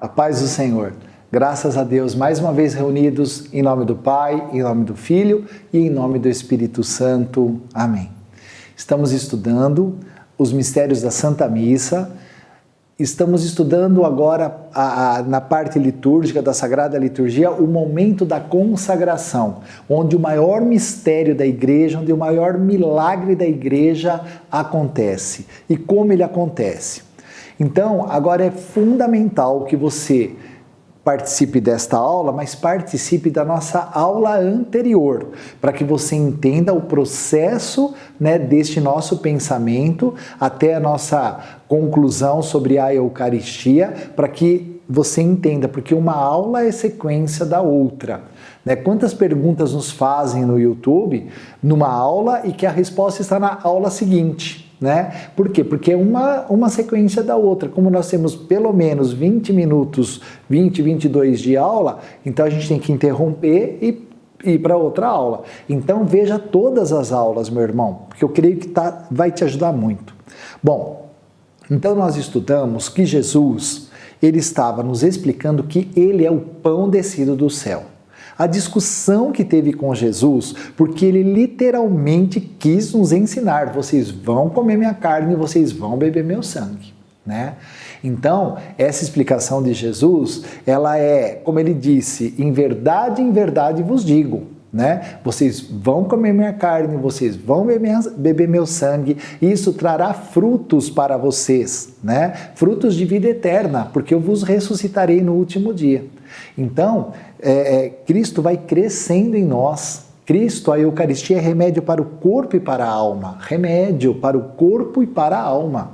A paz do Senhor. Graças a Deus, mais uma vez reunidos em nome do Pai, em nome do Filho e em nome do Espírito Santo. Amém. Estamos estudando os mistérios da Santa Missa. Estamos estudando agora na parte litúrgica da Sagrada Liturgia o momento da consagração, onde o maior mistério da Igreja, onde o maior milagre da Igreja acontece. E como ele acontece? Então, agora é fundamental que você participe desta aula, mas participe da nossa aula anterior, para que você entenda o processo, deste nosso pensamento até a nossa conclusão sobre a Eucaristia, para que você entenda, porque uma aula é sequência da outra. Quantas perguntas nos fazem no YouTube, numa aula, e que a resposta está na aula seguinte? Por quê? Porque é uma sequência da outra. Como nós temos pelo menos 20 minutos, 22 de aula, então a gente tem que interromper e ir para outra aula. Então veja todas as aulas, meu irmão, porque eu creio que vai te ajudar muito. Bom, então nós estudamos que Jesus, ele estava nos explicando que ele é o pão descido do céu. A discussão que teve com Jesus, porque ele literalmente quis nos ensinar, vocês vão comer minha carne e vocês vão beber meu sangue, Então, essa explicação de Jesus, ela é, como ele disse, em verdade vos digo, Vocês vão comer minha carne, vocês vão beber meu sangue, e isso trará frutos para vocês, Frutos de vida eterna, porque eu vos ressuscitarei no último dia. Então, Cristo vai crescendo em nós. Cristo, a Eucaristia é remédio para o corpo e para a alma. Remédio para o corpo e para a alma.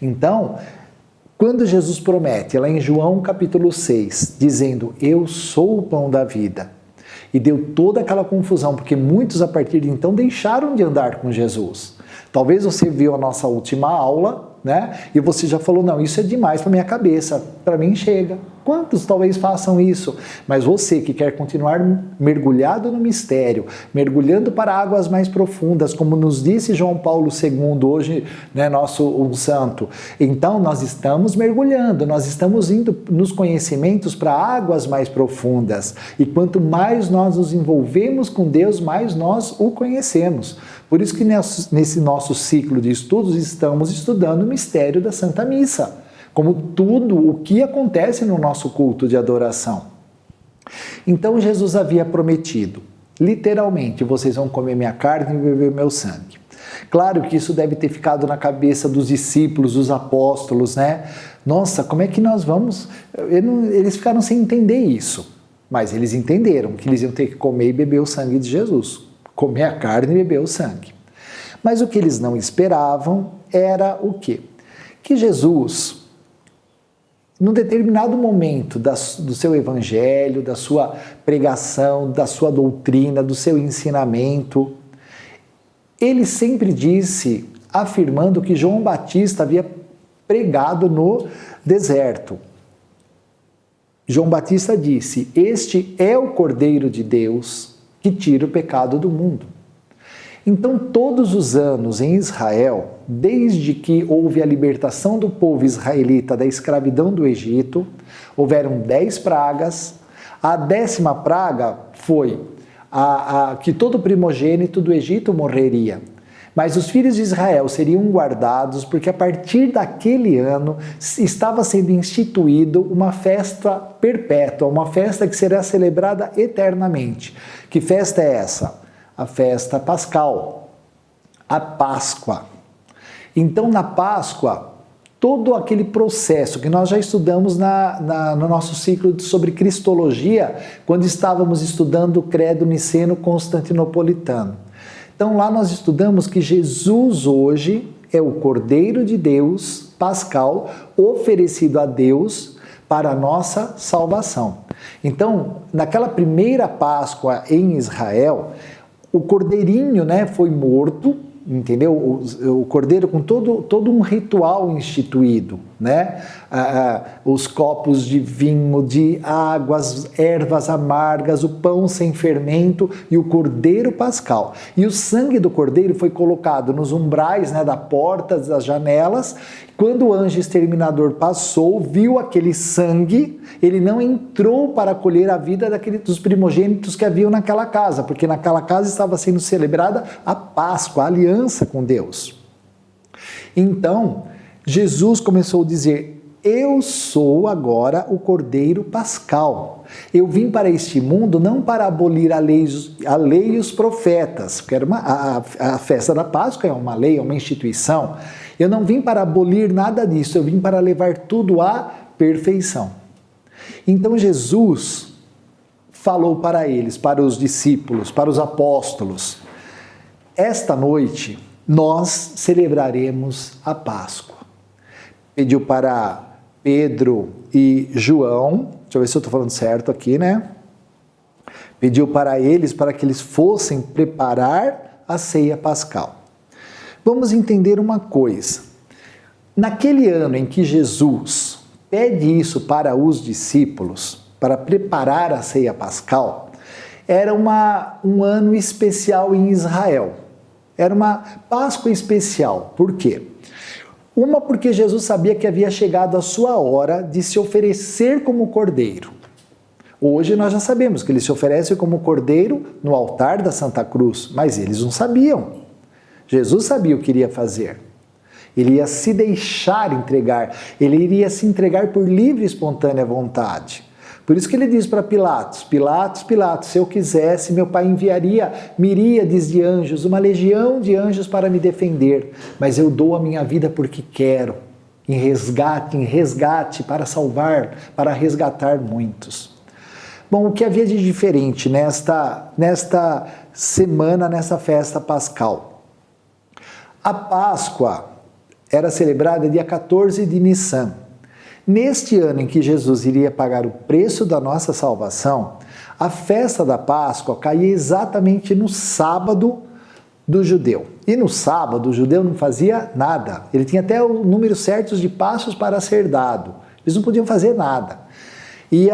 Então, quando Jesus promete, lá em João capítulo 6, dizendo, eu sou o pão da vida, e deu toda aquela confusão, porque muitos a partir de então deixaram de andar com Jesus. Talvez você viu a nossa última aula, e você já falou, não, isso é demais para minha cabeça, para mim chega. Quantos talvez façam isso? Mas você que quer continuar mergulhado no mistério, mergulhando para águas mais profundas, como nos disse João Paulo II hoje, nosso santo. Então nós estamos mergulhando, nós estamos indo nos conhecimentos para águas mais profundas. E quanto mais nós nos envolvemos com Deus, mais nós o conhecemos. Por isso que nesse nosso ciclo de estudos estamos estudando o mistério da Santa Missa, como tudo o que acontece no nosso culto de adoração. Então Jesus havia prometido, literalmente, vocês vão comer minha carne e beber meu sangue. Claro que isso deve ter ficado na cabeça dos discípulos, dos apóstolos, Nossa, como é que nós vamos... Eles ficaram sem entender isso, mas eles entenderam que eles iam ter que comer e beber o sangue de Jesus, comer a carne e beber o sangue. Mas o que eles não esperavam era o quê? Que Jesus, num determinado momento do seu evangelho, da sua pregação, da sua doutrina, do seu ensinamento, ele sempre disse, afirmando que João Batista havia pregado no deserto. João Batista disse, este é o Cordeiro de Deus que tira o pecado do mundo. Então, todos os anos em Israel, desde que houve a libertação do povo israelita da escravidão do Egito, houveram 10 pragas. A 10ª praga foi que todo primogênito do Egito morreria. Mas os filhos de Israel seriam guardados porque a partir daquele ano estava sendo instituído uma festa perpétua, uma festa que será celebrada eternamente. Que festa é essa? A festa pascal, a Páscoa. Então, na Páscoa, todo aquele processo que nós já estudamos no nosso ciclo sobre Cristologia, quando estávamos estudando o Credo Niceno-Constantinopolitano. Então, lá nós estudamos que Jesus hoje é o Cordeiro de Deus, pascal, oferecido a Deus para a nossa salvação. Então, naquela primeira Páscoa em Israel, o cordeirinho, foi morto, entendeu? O cordeiro com todo um ritual instituído, né? Os copos de vinho, de água, as ervas amargas, o pão sem fermento e o cordeiro pascal. E o sangue do cordeiro foi colocado nos umbrais, né, da porta, das janelas. Quando o anjo exterminador passou, viu aquele sangue, ele não entrou para colher a vida dos primogênitos que haviam naquela casa, porque naquela casa estava sendo celebrada a Páscoa, a aliança com Deus. Então, Jesus começou a dizer: eu sou agora o Cordeiro Pascal. Eu vim para este mundo não para abolir a lei e os profetas, porque a festa da Páscoa é uma lei, é uma instituição. Eu não vim para abolir nada disso, eu vim para levar tudo à perfeição. Então Jesus falou para eles, para os discípulos, para os apóstolos: esta noite nós celebraremos a Páscoa. Pediu para Pedro e João, deixa eu ver se eu estou falando certo aqui, né? Pediu para eles, para que eles fossem preparar a ceia pascal. Vamos entender uma coisa. Naquele ano em que Jesus pede isso para os discípulos, para preparar a ceia pascal, era um ano especial em Israel. Era uma Páscoa especial. Por quê? Porque Jesus sabia que havia chegado a sua hora de se oferecer como cordeiro. Hoje nós já sabemos que ele se oferece como cordeiro no altar da Santa Cruz, mas eles não sabiam. Jesus sabia o que iria fazer. Ele ia se deixar entregar, ele iria se entregar por livre e espontânea vontade. Por isso que ele diz para Pilatos: Pilatos, Pilatos, se eu quisesse, meu pai enviaria miríades de anjos, uma legião de anjos para me defender, mas eu dou a minha vida porque quero, em resgate, para salvar, para resgatar muitos. Bom, o que havia de diferente nesta semana, nessa festa pascal? A Páscoa era celebrada dia 14 de Nissan. Neste ano em que Jesus iria pagar o preço da nossa salvação, a festa da Páscoa caía exatamente no sábado do judeu. E no sábado o judeu não fazia nada. Ele tinha até o número certo de passos para ser dado. Eles não podiam fazer nada. E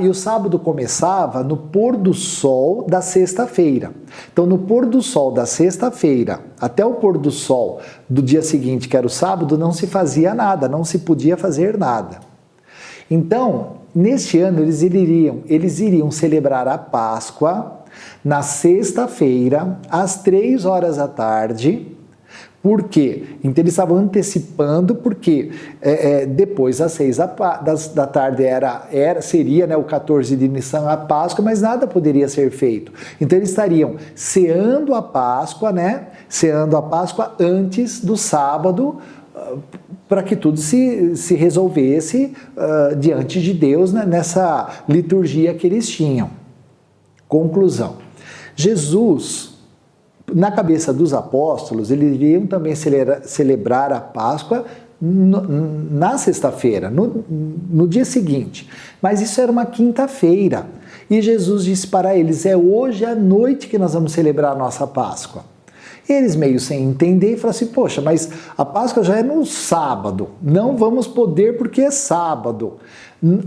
o sábado começava no pôr do sol da sexta-feira. Então, no pôr do sol da sexta-feira até o pôr do sol do dia seguinte, que era o sábado, não se fazia nada, não se podia fazer nada. Então, neste ano, eles iriam celebrar a Páscoa na sexta-feira, às 3 horas da tarde. Por quê? Então eles estavam antecipando, porque depois às 6 da tarde seria, né, o 14 de Nissan, a Páscoa, mas nada poderia ser feito. Então eles estariam ceando a Páscoa, né? Ceando a Páscoa antes do sábado, para que tudo se resolvesse diante de Deus, né, nessa liturgia que eles tinham. Conclusão. Jesus, na cabeça dos apóstolos, eles iriam também celebrar a Páscoa na sexta-feira, no dia seguinte. Mas isso era uma quinta-feira. E Jesus disse para eles: é hoje à noite que nós vamos celebrar a nossa Páscoa. Eles, meio sem entender, falaram assim: poxa, mas a Páscoa já é no sábado. Não vamos poder porque é sábado.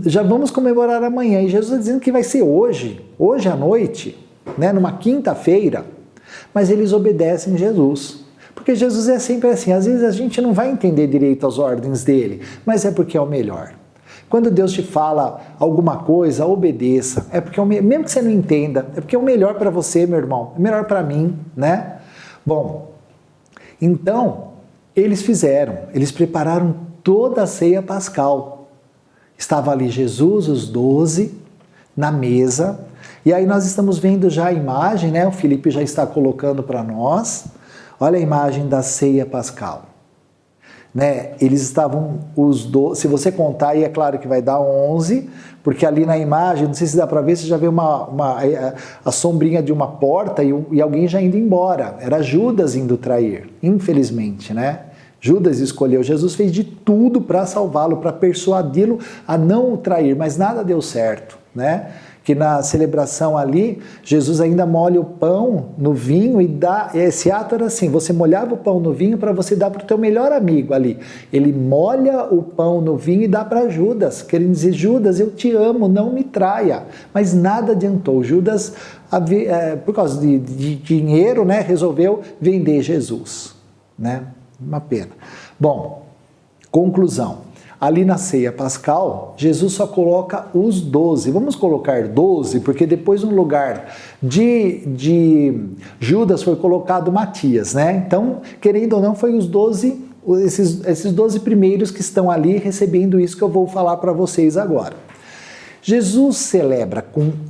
Já vamos comemorar amanhã. E Jesus está dizendo que vai ser hoje à noite, né, numa quinta-feira. Mas eles obedecem Jesus, porque Jesus é sempre assim. Às vezes a gente não vai entender direito as ordens dele, mas é porque é o melhor. Quando Deus te fala alguma coisa, obedeça. É porque mesmo que você não entenda, é porque é o melhor para você, meu irmão, é melhor para mim, né? Bom, então eles prepararam toda a ceia pascal. Estava ali Jesus, os 12, na mesa. E aí nós estamos vendo já a imagem, né? O Felipe já está colocando para nós. Olha a imagem da ceia pascal. Né? Eles estavam os 12, se você contar aí é claro que vai dar 11, porque ali na imagem, não sei se dá para ver, você já vê a sombrinha de uma porta e alguém já indo embora. Era Judas indo trair, infelizmente, né? Judas escolheu. Jesus fez de tudo para salvá-lo, para persuadi-lo a não o trair, mas nada deu certo. né? Que na celebração ali, Jesus ainda molha o pão no vinho e dá, esse ato era assim, você molhava o pão no vinho para você dar para o teu melhor amigo ali. Ele molha o pão no vinho e dá para Judas, querendo dizer, Judas, eu te amo, não me traia. Mas nada adiantou, Judas, por causa de dinheiro, né, resolveu vender Jesus, né? Uma pena. Bom, conclusão. Ali na ceia pascal, Jesus só coloca os 12. Vamos colocar 12, porque depois no lugar de Judas foi colocado Matias, né? Então, querendo ou não, foi os 12, esses 12 primeiros que estão ali recebendo isso que eu vou falar para vocês agora. Jesus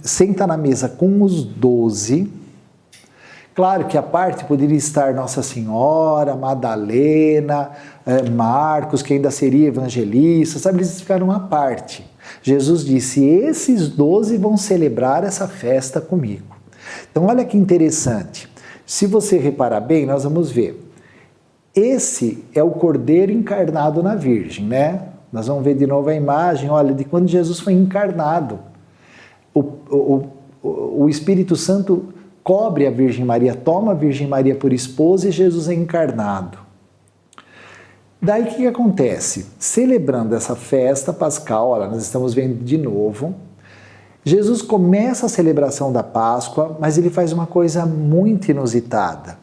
senta na mesa com os 12. Claro que a parte poderia estar Nossa Senhora, Madalena, Marcos, que ainda seria evangelista, sabe? Eles ficaram à parte. Jesus disse, esses 12 vão celebrar essa festa comigo. Então olha que interessante. Se você reparar bem, nós vamos ver. Esse é o Cordeiro encarnado na Virgem, né? Nós vamos ver de novo a imagem, olha, de quando Jesus foi encarnado. O Espírito Santo cobre a Virgem Maria, toma a Virgem Maria por esposa e Jesus é encarnado. Daí o que acontece? Celebrando essa festa pascal, olha, nós estamos vendo de novo, Jesus começa a celebração da Páscoa, mas ele faz uma coisa muito inusitada.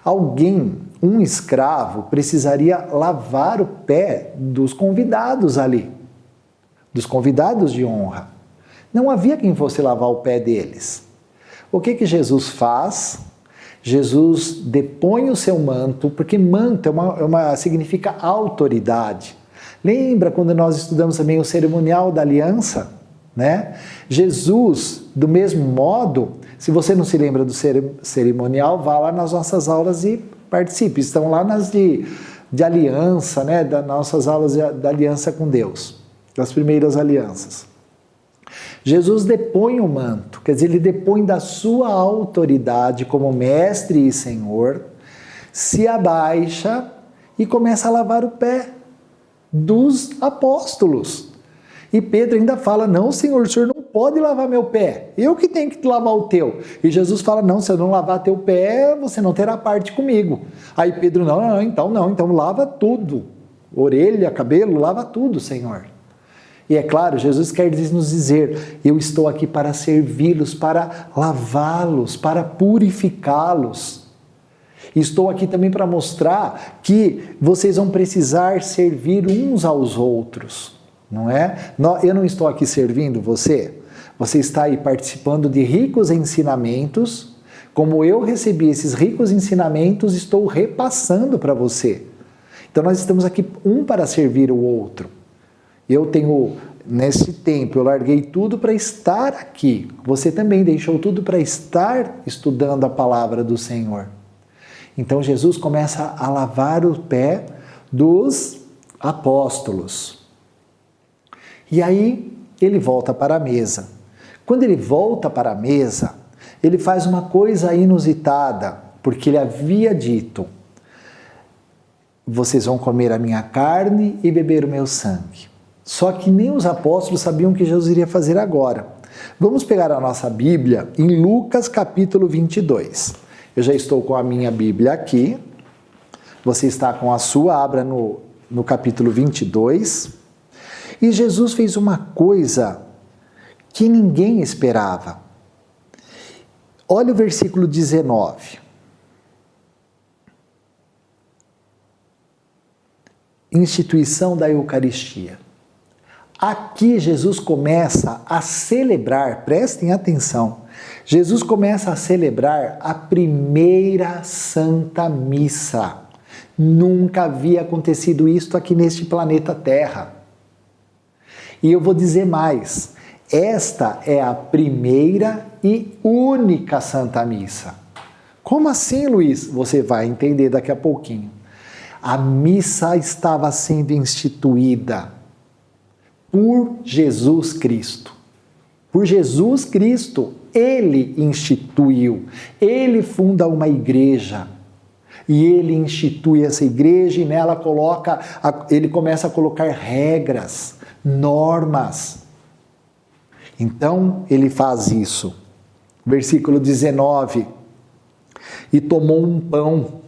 Um escravo, precisaria lavar o pé dos convidados ali, dos convidados de honra. Não havia quem fosse lavar o pé deles. O que Jesus faz? Jesus depõe o seu manto, porque manto significa autoridade. Lembra quando nós estudamos também o cerimonial da aliança? Né? Jesus, do mesmo modo, se você não se lembra do cerimonial, vá lá nas nossas aulas e participe. Estão lá nas de aliança, né? Das nossas aulas da aliança com Deus, das primeiras alianças. Jesus depõe o manto, quer dizer, ele depõe da sua autoridade como mestre e senhor, se abaixa e começa a lavar o pé dos apóstolos. E Pedro ainda fala, não, Senhor, o Senhor não pode lavar meu pé, eu que tenho que lavar o teu. E Jesus fala, não, se eu não lavar teu pé, você não terá parte comigo. Aí Pedro, então lava tudo, orelha, cabelo, lava tudo, Senhor. E é claro, Jesus quer nos dizer, eu estou aqui para servi-los, para lavá-los, para purificá-los. Estou aqui também para mostrar que vocês vão precisar servir uns aos outros, não é? Eu não estou aqui servindo você, você está aí participando de ricos ensinamentos, como eu recebi esses ricos ensinamentos, estou repassando para você. Então nós estamos aqui um para servir o outro. Nesse tempo, eu larguei tudo para estar aqui. Você também deixou tudo para estar estudando a palavra do Senhor. Então, Jesus começa a lavar o pé dos apóstolos. E aí, ele volta para a mesa. Quando ele volta para a mesa, ele faz uma coisa inusitada, porque ele havia dito, vocês vão comer a minha carne e beber o meu sangue. Só que nem os apóstolos sabiam o que Jesus iria fazer agora. Vamos pegar a nossa Bíblia em Lucas capítulo 22. Eu já estou com a minha Bíblia aqui. Você está com a sua, abra no capítulo 22. E Jesus fez uma coisa que ninguém esperava. Olha o versículo 19. Instituição da Eucaristia. Aqui Jesus começa a celebrar, prestem atenção, Jesus começa a celebrar a primeira Santa Missa. Nunca havia acontecido isto aqui neste planeta Terra. E eu vou dizer mais, esta é a primeira e única Santa Missa. Como assim, Luiz? Você vai entender daqui a pouquinho. A missa estava sendo instituída por Jesus Cristo. Por Jesus Cristo, ele instituiu, ele funda uma igreja e ele institui essa igreja e nela ele começa a colocar regras, normas. Então, ele faz isso. Versículo 19. E tomou um pão,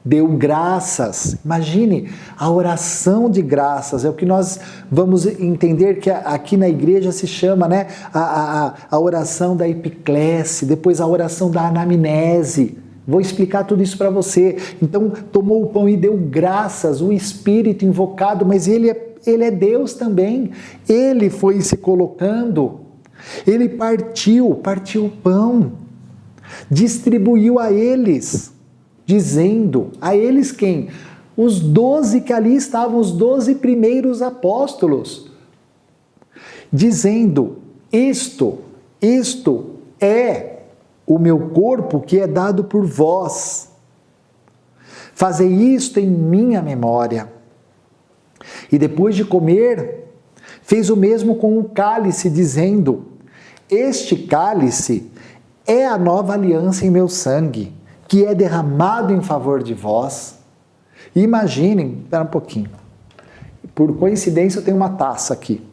deu graças. Imagine a oração de graças, é o que nós vamos entender que aqui na igreja se chama, né, a oração da epiclese, depois a oração da anamnese. Vou explicar tudo isso para você. Então, tomou o pão e deu graças, o Espírito invocado, mas ele é Deus também. Ele foi se colocando, ele partiu o pão, distribuiu a eles, dizendo, a eles quem? Os 12 que ali estavam, os 12 primeiros apóstolos, dizendo, isto é o meu corpo que é dado por vós. Fazei isto em minha memória. E depois de comer, fez o mesmo com o cálice, dizendo, este cálice é a nova aliança em meu sangue, que é derramado em favor de vós. Imaginem, espera um pouquinho, por coincidência eu tenho uma taça aqui.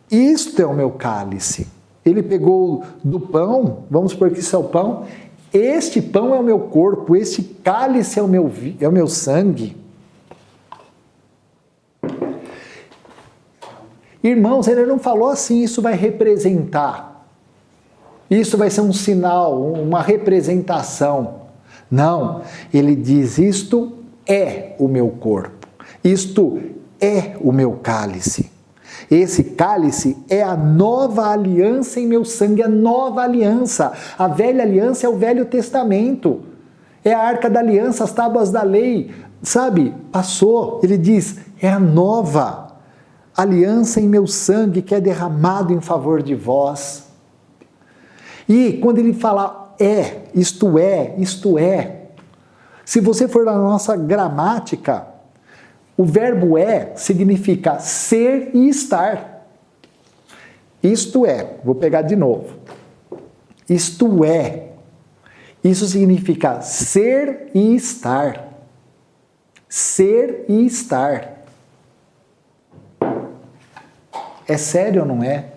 Isto é o meu cálice. Ele pegou do pão, vamos supor que isso é o pão, este pão é o meu corpo, este cálice é o meu sangue. Irmãos, ele não falou assim, isso vai representar, isso vai ser um sinal, uma representação. Não, ele diz, isto é o meu corpo, isto é o meu cálice. Esse cálice é a nova aliança em meu sangue, a nova aliança. A velha aliança é o Velho Testamento, é a Arca da Aliança, as tábuas da lei, sabe? Passou, ele diz, é a nova aliança em meu sangue que é derramado em favor de vós. E quando ele fala isto é, se você for na nossa gramática, o verbo significa ser e estar. Isto é, vou pegar de novo. Isto é, isso significa ser e estar. Ser e estar. É sério ou não é?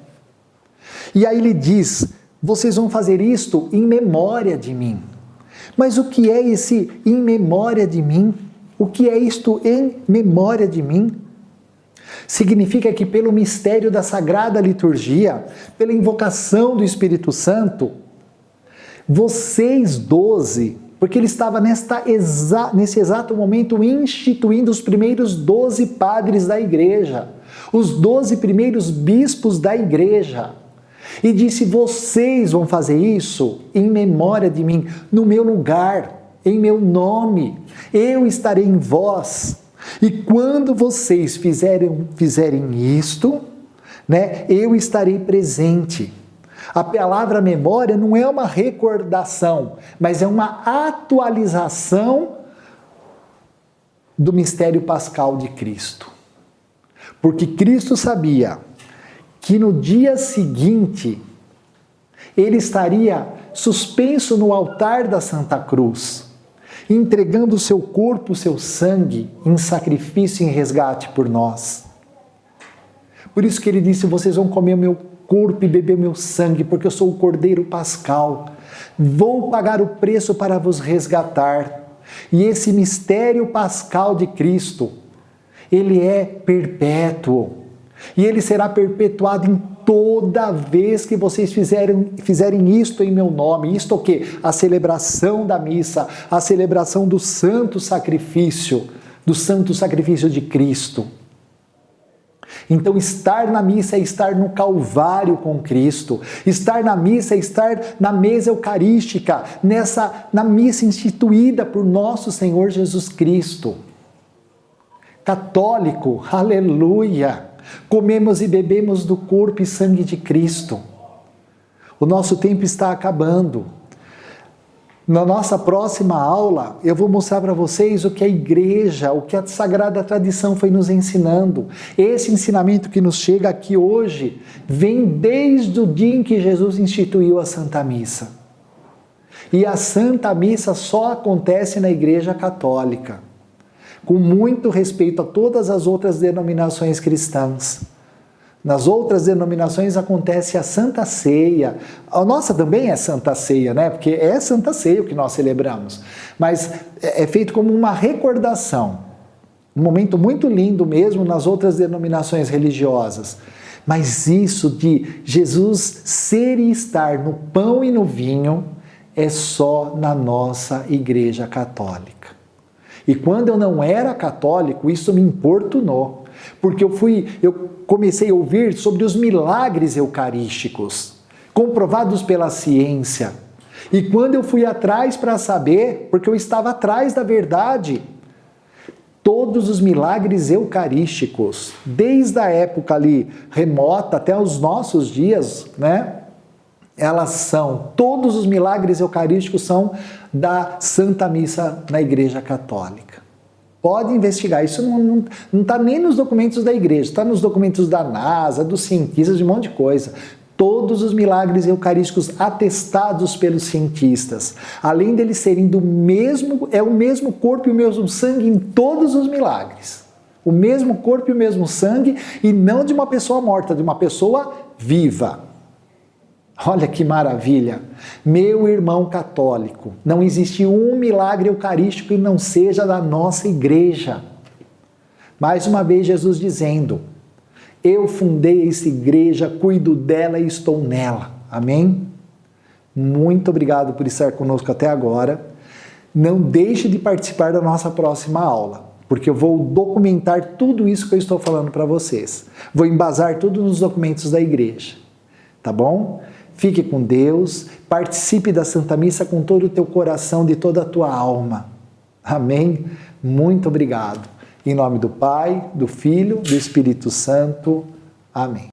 E aí ele diz, vocês vão fazer isto em memória de mim. Mas o que é esse em memória de mim? O que é isto em memória de mim? Significa que pelo mistério da Sagrada Liturgia, pela invocação do Espírito Santo, vocês 12, porque ele estava nesse exato momento instituindo os primeiros 12 padres da igreja, os 12 primeiros bispos da igreja, e disse, vocês vão fazer isso em memória de mim, no meu lugar, em meu nome, eu estarei em vós, e quando vocês fizerem isto, né, eu estarei presente. A palavra memória não é uma recordação, mas é uma atualização do mistério pascal de Cristo. Porque Cristo sabia que no dia seguinte ele estaria suspenso no altar da Santa Cruz, entregando o seu corpo, o seu sangue em sacrifício e em resgate por nós. Por isso que ele disse, vocês vão comer o meu corpo e beber meu sangue, porque eu sou o Cordeiro Pascal. Vou pagar o preço para vos resgatar. E esse mistério pascal de Cristo, ele é perpétuo. E ele será perpetuado em toda vez que vocês fizerem isto em meu nome. Isto o quê? A celebração da missa, a celebração do santo sacrifício de Cristo. Então, estar na missa é estar no Calvário com Cristo. Estar na missa é estar na mesa eucarística, na missa instituída por nosso Senhor Jesus Cristo. Católico, aleluia! Comemos e bebemos do corpo e sangue de Cristo. O nosso tempo está acabando. Na nossa próxima aula, eu vou mostrar para vocês o que a igreja, o que a Sagrada Tradição foi nos ensinando. Esse ensinamento que nos chega aqui hoje vem desde o dia em que Jesus instituiu a Santa Missa. E a Santa Missa só acontece na Igreja Católica, com muito respeito a todas as outras denominações cristãs. Nas outras denominações acontece a Santa Ceia. A nossa também é Santa Ceia, né? Porque é Santa Ceia o que nós celebramos. Mas é feito como uma recordação. Um momento muito lindo mesmo nas outras denominações religiosas. Mas isso de Jesus ser e estar no pão e no vinho é só na nossa Igreja Católica. E quando eu não era católico, isso me importunou. Porque eu comecei a ouvir sobre os milagres eucarísticos, comprovados pela ciência. E quando eu fui atrás para saber, porque eu estava atrás da verdade, todos os milagres eucarísticos, desde a época ali remota até os nossos dias, né? Todos os milagres eucarísticos são da Santa Missa na Igreja Católica. Pode investigar, isso não está nem nos documentos da igreja, está nos documentos da NASA, dos cientistas, de um monte de coisa. Todos os milagres eucarísticos atestados pelos cientistas, além deles serem o mesmo corpo e o mesmo sangue em todos os milagres. O mesmo corpo e o mesmo sangue, e não de uma pessoa morta, de uma pessoa viva. Olha que maravilha! Meu irmão católico, não existe um milagre eucarístico que não seja da nossa igreja. Mais uma vez Jesus dizendo, eu fundei essa igreja, cuido dela e estou nela. Amém? Muito obrigado por estar conosco até agora. Não deixe de participar da nossa próxima aula, porque eu vou documentar tudo isso que eu estou falando para vocês. Vou embasar tudo nos documentos da igreja. Tá bom? Fique com Deus, participe da Santa Missa com todo o teu coração, de toda a tua alma. Amém? Muito obrigado. Em nome do Pai, do Filho, do Espírito Santo. Amém.